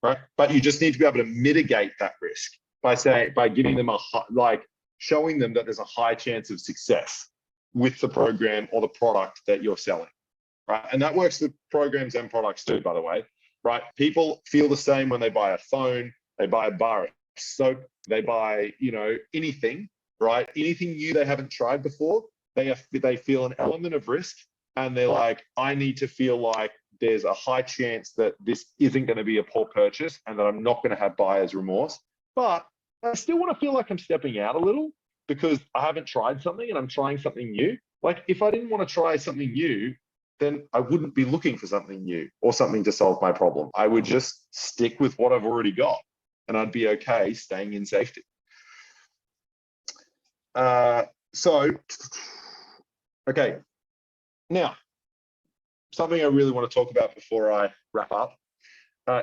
S2: Right? But you just need to be able to mitigate that risk by giving them showing them that there's a high chance of success with the program or the product that you're selling. right? And that works with programs and products too, by the way, right? People feel the same when they buy a phone, they buy a bar of soap, they buy, anything, right? Anything new they haven't tried before, they feel an element of risk, and they're like, I need to feel like there's a high chance that this isn't going to be a poor purchase and that I'm not going to have buyer's remorse. But I still want to feel like I'm stepping out a little because I haven't tried something and I'm trying something new. Like, if I didn't want to try something new, then I wouldn't be looking for something new or something to solve my problem. I would just stick with what I've already got, and I'd be okay staying in safety. Okay. Now, something I really want to talk about before I wrap up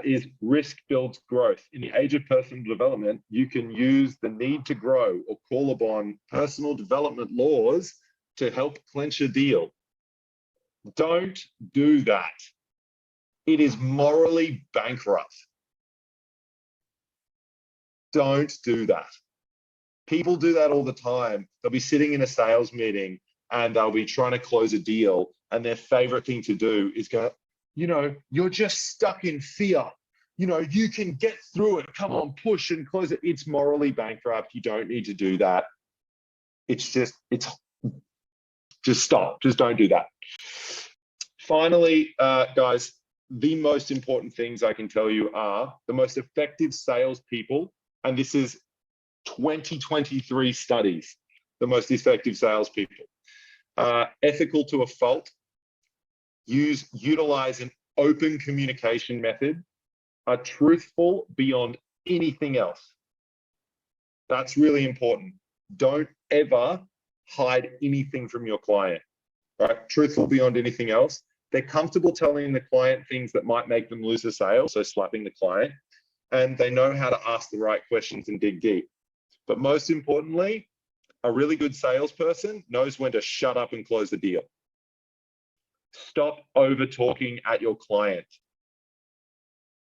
S2: is risk builds growth. In the age of personal development, you can use the need to grow or call upon personal development laws to help clinch a deal. Don't do that. It is morally bankrupt. Don't do that. People do that all the time. They'll be sitting in a sales meeting and they'll be trying to close a deal, and their favorite thing to do is go, you're just stuck in fear. You can get through it. Come on, push and close it. It's morally bankrupt. You don't need to do that. Just stop. Just don't do that. Finally, guys, the most important things I can tell you are the most effective salespeople, and this is 2023 studies, the most effective salespeople. Ethical to a fault, utilize an open communication method, are truthful beyond anything else. That's really important. Don't ever hide anything from your client, right? Truthful beyond anything else. They're comfortable telling the client things that might make them lose a sale, so slapping the client, and they know how to ask the right questions and dig deep. But most importantly, a really good salesperson knows when to shut up and close the deal. Stop over talking at your client.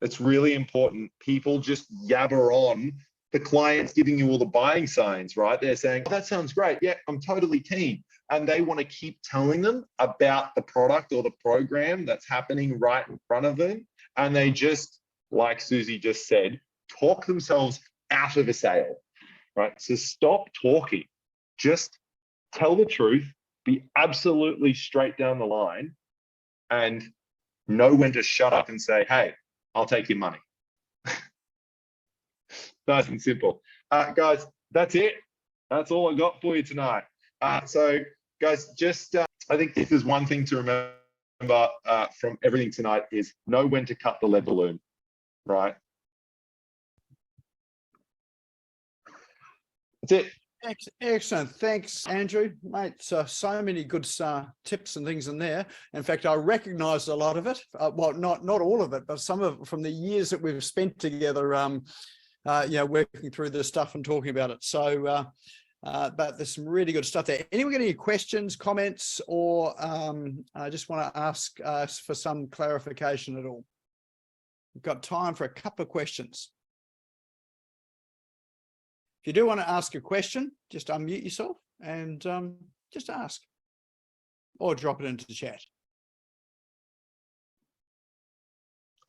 S2: It's really important. People just yabber on. The client's giving you all the buying signs, right? They're saying, oh, that sounds great. Yeah, I'm totally keen. And they want to keep telling them about the product or the program that's happening right in front of them. And they just, like Susie just said, talk themselves out of a sale, right? So stop talking. Just tell the truth, be absolutely straight down the line, and know when to shut up and say, hey, I'll take your money. Nice and simple. Guys, that's it. That's all I got for you tonight. So guys, just I think this is one thing to remember from everything tonight is know when to cut the lead balloon, right? That's it.
S1: Excellent. Thanks, Andrew. Mate, so many good tips and things in there. In fact, I recognized a lot of it. Well, not all of it, but some of it from the years that we've spent together, working through this stuff and talking about it. So, but there's some really good stuff there. Anyone got any questions, comments, or I just want to ask for some clarification at all? We've got time for a couple of questions. If you do want to ask a question, just unmute yourself and just ask, or drop it into the chat.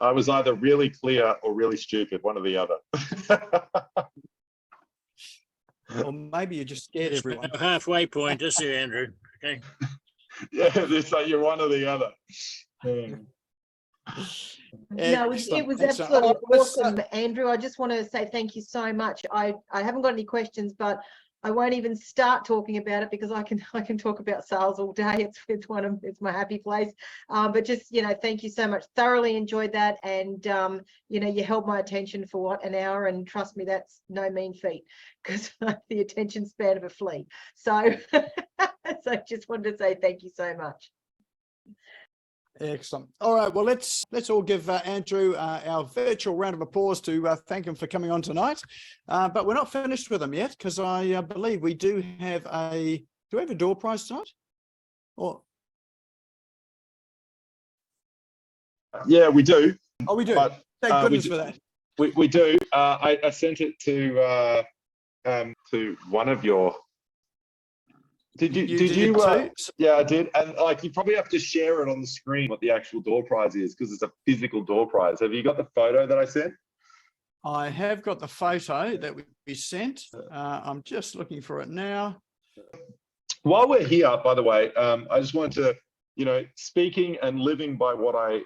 S2: I was either really clear or really stupid, one or the other.
S1: Or maybe you just scared everyone.
S3: No halfway point, is there, Andrew? Okay.
S2: Yeah, it's like you're one or the other.
S4: No, it was absolutely awesome, Andrew. I just want to say thank you so much. I haven't got any questions, but I won't even start talking about it because I can talk about sales all day. It's my happy place. But just thank you so much. Thoroughly enjoyed that, and you held my attention for what, an hour, and trust me, that's no mean feat because the attention span of a flea. So, so just wanted to say thank you so much.
S1: Excellent. All right. Well, let's all give Andrew our virtual round of applause to thank him for coming on tonight. But we're not finished with him yet because I believe we do have a door prize tonight. Or
S2: yeah, we do.
S1: Oh, we do.
S2: But,
S1: thank goodness for that.
S2: We do. I sent it to one of your Did you?
S1: too?
S2: Yeah, I did. And like, you probably have to share it on the screen what the actual door prize is, because it's a physical door prize. Have you got the photo that I sent?
S1: I have got the photo that we sent. I'm just looking for it now.
S2: While we're here, by the way, I just wanted to, you know, speaking and living by what I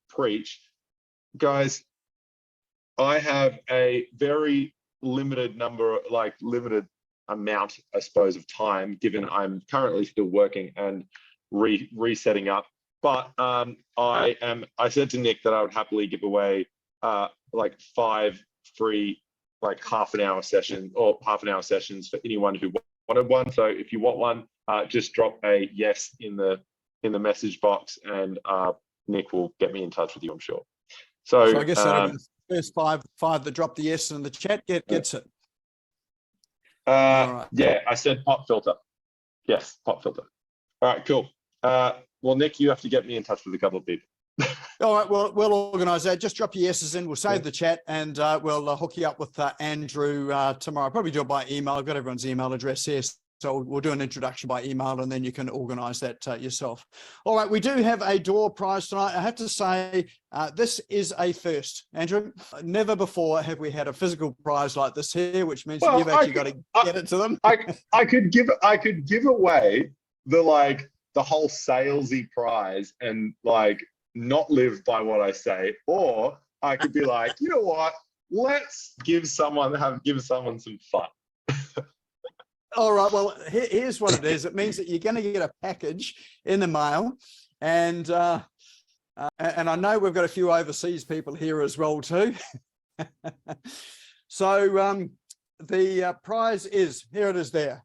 S2: preach, guys. I have a very limited amount, I suppose, of time, given I'm currently still working and resetting up. But I said to Nick that I would happily give away like 5 free half-an-hour sessions for anyone who wanted one. So if you want one, just drop a yes in the message box, and Nick will get me in touch with you, I'm sure. So
S1: I guess that'll be the first five that drop the yes in the chat gets it.
S2: Right. Yeah, I said pop filter. Yes, pop filter. All right, cool. Well, Nick, you have to get me in touch with a couple of people.
S1: All right, well, we'll organise that. Just drop your yeses in. We'll save the chat, and we'll hook you up with Andrew tomorrow. Probably do it by email. I've got everyone's email address here, so we'll do an introduction by email, and then you can organise that yourself. All right, we do have a door prize tonight. I have to say, this is a first, Andrew. Never before have we had a physical prize like this here, which means you've actually got to get it to them.
S2: I could give away the whole salesy prize and not live by what I say, or I could be like, you know what? Let's give someone some fun.
S1: All right. Well, here's what it is. It means that you're going to get a package in the mail, and I know we've got a few overseas people here as well too. So the prize is here. It is there.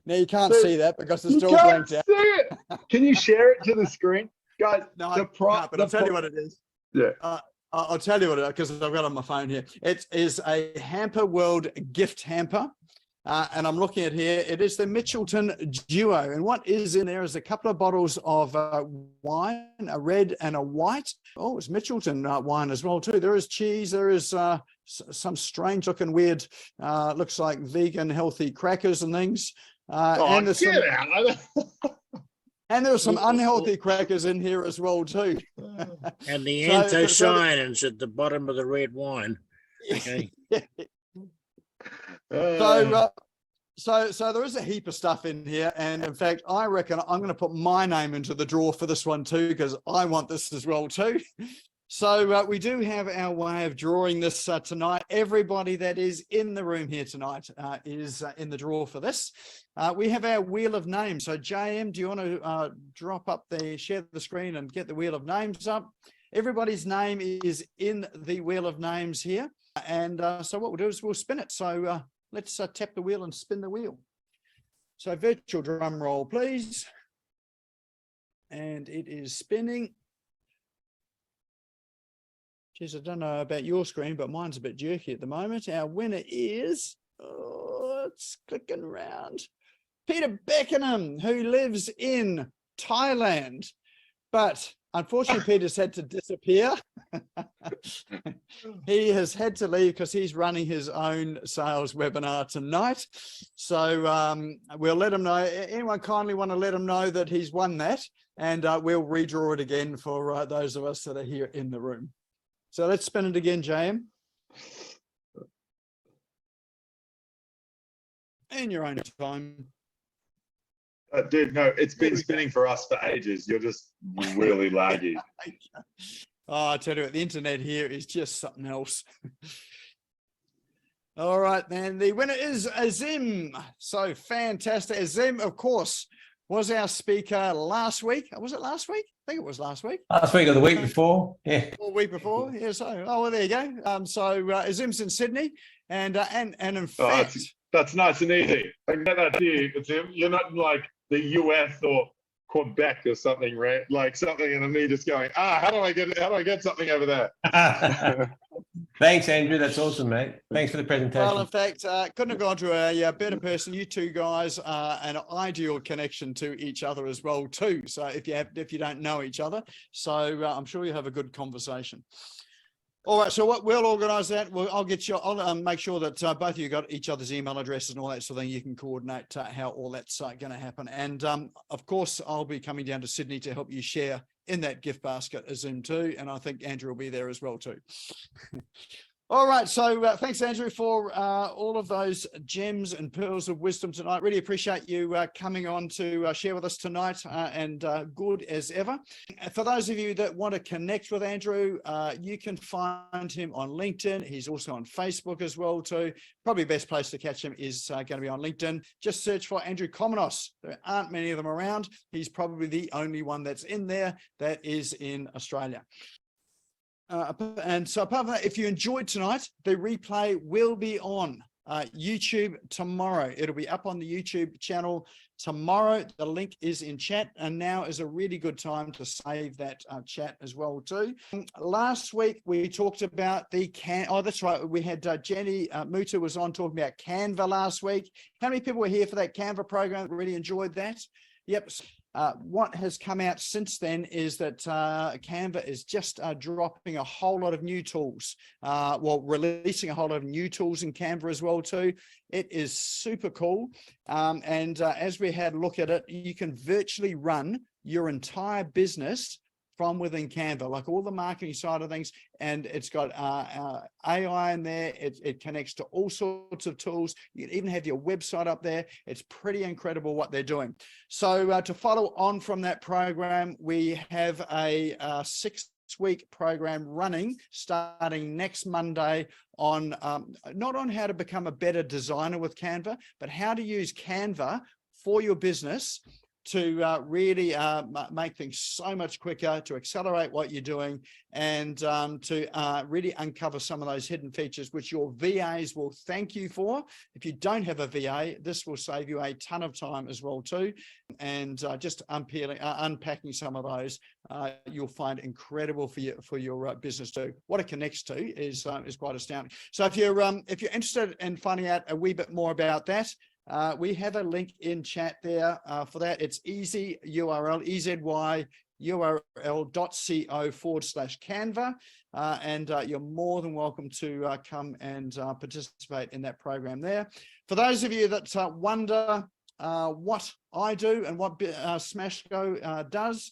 S1: Now you can't see that because it's still blanked out.
S2: See it. Can you share it to the screen, guys?
S1: No, I can't, but I'll tell you what it is.
S2: Yeah.
S1: I'll tell you what it is, because I've got it on my phone here. It is a Hamper World gift hamper. And I'm looking at here, it is the Mitchelton Duo. And what is in there is a couple of bottles of wine, a red and a white. Oh, it's Mitchelton wine as well too. There is cheese, there is some strange looking weird, looks like vegan healthy crackers and things. And there's and there are some unhealthy crackers in here as well too.
S3: And the anthocyanins at the bottom of the red wine. Okay.
S1: So there is a heap of stuff in here, and in fact, I reckon I'm going to put my name into the draw for this one too, because I want this as well too. So we do have our way of drawing this tonight. Everybody that is in the room here tonight is in the draw for this. We have our wheel of names. So JM, do you want to share the screen and get the wheel of names up? Everybody's name is in the wheel of names here. And so what we'll do is we'll spin it. So let's tap the wheel and spin the wheel. So virtual drum roll, please. And it is spinning. Geez, I don't know about your screen, but mine's a bit jerky at the moment. Our winner is, it's clicking around, Peter Beckenham, who lives in Thailand. But unfortunately, Peter's had to disappear. He has had to leave because he's running his own sales webinar tonight. So we'll let him know. Anyone kindly want to let him know that he's won that, and we'll redraw it again for those of us that are here in the room. So let's spin it again, JM. In your own time.
S2: Dude, no, it's been spinning for us for ages. You're just really laggy.
S1: Oh, I tell you what, the internet here is just something else. All right, then. The winner is Azim. So fantastic. Azim, of course, was our speaker last week. Was it last week? I think it was last week.
S5: Last week or the week before. Yeah.
S1: Or week before. Yeah. So, well, there you go. So Azim's in Sydney, and in fact,
S2: that's nice and easy. I can get that to you, Azim. You're not in like the US or Quebec or something, right? Like something, and me just going, how do I get something over there?
S5: Thanks, Andrew. That's awesome, mate. Thanks for the presentation.
S1: Well, in fact, couldn't have gone to a better person. You two guys are an ideal connection to each other as well, too. So if you don't know each other, so I'm sure you have a good conversation. All right, so what we'll organise that. I'll get you. I'll make sure that both of you got each other's email addresses and all that sort of thing. You can coordinate how all that's going to happen. And of course, I'll be coming down to Sydney to help you share in that gift basket a Zoom too. And I think Andrew will be there as well too. All right, so thanks, Andrew, for all of those gems and pearls of wisdom tonight. Really appreciate you coming on to share with us tonight, and good as ever. For those of you that want to connect with Andrew, you can find him on LinkedIn. He's also on Facebook as well too. Probably the best place to catch him is going to be on LinkedIn. Just search for Andrew Comminos. There aren't many of them around. He's probably the only one that's in there that is in Australia. And so apart from that, if you enjoyed tonight, the replay will be on YouTube tomorrow. It'll be up on the YouTube channel tomorrow. The link is in chat, and now is a really good time to save that chat as well too. Last week we talked about the that's right, we had Jenny Mutu was on talking about Canva last week. How many people were here for that Canva program that really enjoyed that? Yep. What has come out since then is that Canva is just dropping a whole lot of new tools, releasing a whole lot of new tools in Canva as well too. It is super cool. And as we had a look at it, you can virtually run your entire business from within Canva, like all the marketing side of things, and it's got AI in there. It connects to all sorts of tools. You can even have your website up there. It's pretty incredible what they're doing. So to follow on from that program, we have a 6-week program running starting next Monday on not on how to become a better designer with Canva, but how to use Canva for your business to really make things so much quicker, to accelerate what you're doing, and to really uncover some of those hidden features which your VAs will thank you for. If you don't have a VA, this will save you a ton of time as well too. And just unpacking some of those, you'll find incredible for your business too. What it connects to is quite astounding. So if you're interested in finding out a wee bit more about that, we have a link in chat there for that. It's easy URL, ezyurl.co/Canva. And you're more than welcome to come and participate in that program there. For those of you that wonder what I do and what SmashGo does,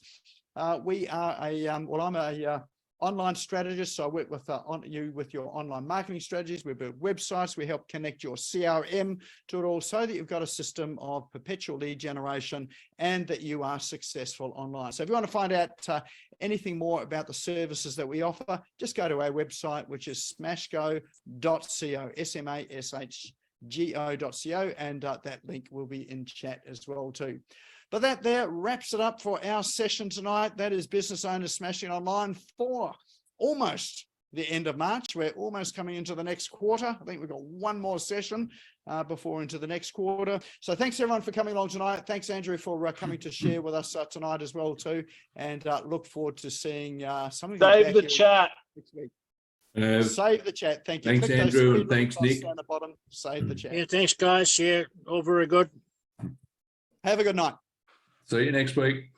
S1: we are I'm a online strategist. So I work with you with your online marketing strategies. We build websites. We help connect your CRM to it all so that you've got a system of perpetual lead generation and that you are successful online. So if you want to find out anything more about the services that we offer, just go to our website, which is smashgo.co, smashgo.co, and that link will be in chat as well too. But that there wraps it up for our session tonight. That is Business Owners Smashing Online for almost the end of March. We're almost coming into the next quarter. I think we've got one more session before into the next quarter. So thanks everyone for coming along tonight. Thanks Andrew for coming to share with us tonight as well too. And look forward to seeing some of you.
S2: Save the chat.
S1: Next week. Save the chat. Thank you.
S6: Thanks,
S1: Click those
S6: Andrew,
S1: three
S6: and thanks,
S1: little dots
S6: Nick.
S1: down the bottom. Save the chat.
S3: Yeah, thanks, guys. Yeah, all very good.
S1: Have a good night.
S6: See you next week.